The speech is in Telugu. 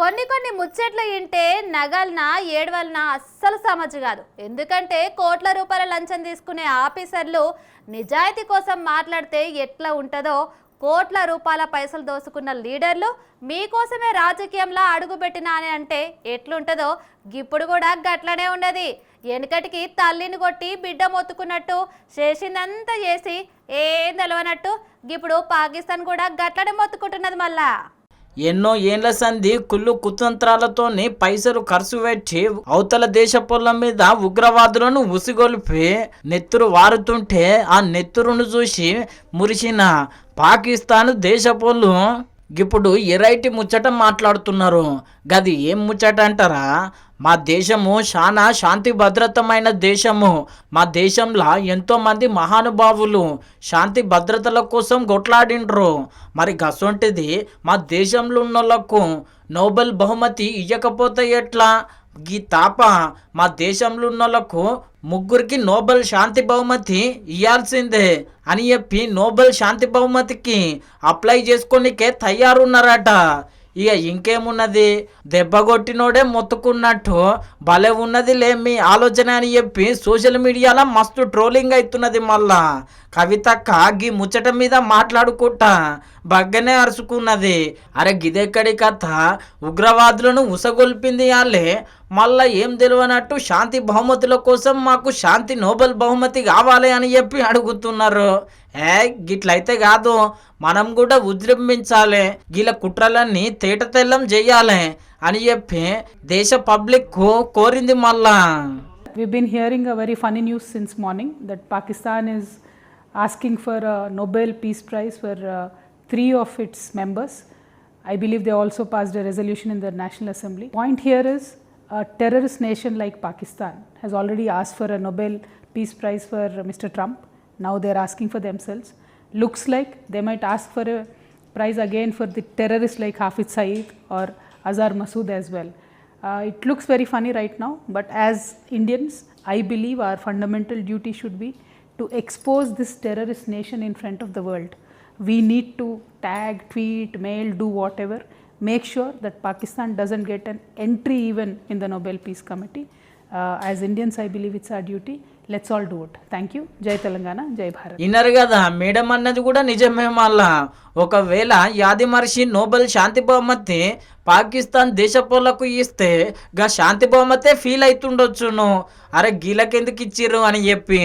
కొన్ని ముచ్చట్లు వింటే నగలనా ఏడవలనా అస్సలు సమజ్ కాదు. ఎందుకంటే కోట్ల రూపాయల లంచం తీసుకునే ఆఫీసర్లు నిజాయితీ కోసం మాట్లాడితే ఎట్లా ఉంటుందో, కోట్ల రూపాయల పైసలు దోసుకున్న లీడర్లు మీకోసమే రాజకీయంలో అడుగుపెట్టినా అని అంటే ఎట్లుంటుందో ఇప్పుడు కూడా గట్లనే ఉన్నది. వెనకటికి తల్లిని కొట్టి బిడ్డ మొత్తుకున్నట్టు చేసిందంతా చేసి ఏం తెలవనట్టు ఇప్పుడు పాకిస్తాన్ కూడా గట్లనే మొత్తుకుంటున్నది. మళ్ళా ఎన్నో ఏండ్ల సంధి కుళ్ళు కుతంత్రాలతోని పైసలు ఖర్చు పెట్టి అవతల దేశ పొలం మీద ఉగ్రవాదులను ఉసిగొలిపి నెత్తురు వారుతుంటే ఆ నెత్తురును చూసి మురిసిన పాకిస్తాన్ దేశపోళ్ళు ఇప్పుడు ఎరైటి ముచ్చట మాట్లాడుతున్నారు. గది ఏం ముచ్చట అంటారా? మా దేశము చాలా శాంతి భద్రతమైన దేశము. మా దేశంలో ఎంతోమంది మహానుభావులు శాంతి భద్రతల కోసం కొట్లాడిండ్రు. మరి గసొంటిది మా దేశంలో ఉన్న వాళ్ళకు నోబెల్ బహుమతి ఇవ్వకపోతే ఎట్లా? ఈ తాప మా దేశంలో ఉన్న వాళ్ళకు ముగ్గురికి నోబెల్ శాంతి బహుమతి ఇవ్వాల్సిందే అని చెప్పి నోబెల్ శాంతి బహుమతికి అప్లై చేసుకోనికే తయారున్నారట. ఇక ఇంకేమున్నది, దెబ్బ కొట్టినోడే మొత్తుకున్నట్టు భలే ఉన్నది లే మీ ఆలోచన అని చెప్పి సోషల్ మీడియాలో మస్తు ట్రోలింగ్ అవుతున్నది. మళ్ళా కవితక్క గీ ముచ్చట మీద మాట్లాడుకుంటా బగ్గనే అరుచుకున్నది. అరే గిదెక్కడి కథ, ఉగ్రవాదులను ఉసగొల్పింది వాళ్ళే, మళ్ళా ఏం తెలియనట్టు శాంతి బహుమతుల కోసం మాకు శాంతి నోబెల్ బహుమతి కావాలి అని చెప్పి అడుగుతున్నారు. గిట్లయితే కాదు, మనం కూడా ఉద్యమించాలి, గీల కుట్రలన్నీ తేట తెల్లం చెయ్యాలి అని చెప్పి దేశ పబ్లిక్ కోరింది. మళ్ళా We've been hearing a very funny news since morning that Pakistan is asking for a Nobel Peace Prize for 3 of its members. I believe they also passed a resolution in the National Assembly. Point here is a terrorist nation like Pakistan has already asked for a Nobel Peace Prize for Mr. Trump. Now they are asking for themselves. Looks like they might ask for a prize again for the terrorists like Hafiz Saeed or Azhar Masood as well. It looks very funny right now, but as Indians, I believe our fundamental duty should be to expose this terrorist nation in front of the world. We need to tag, tweet, mail, do whatever. Make sure that Pakistan doesn't get an entry even in the Nobel Peace Committee. As Indians, I believe it's our duty. Let's all do it. Thank you. Jai Telangana, Jai Bharat. Inner కదా మేడం అన్నది కూడా నిజమే. మళ్ళా ఒకవేళ యాది మనిషి నోబెల్ శాంతి బహుమతి పాకిస్తాన్ దేశపోళ్లకు ఇస్తే గా శాంతి బహుమతే ఫీల్ అవుతుండొచ్చును, అరే గీలకెందుకు ఇచ్చిర్రు అని చెప్పి.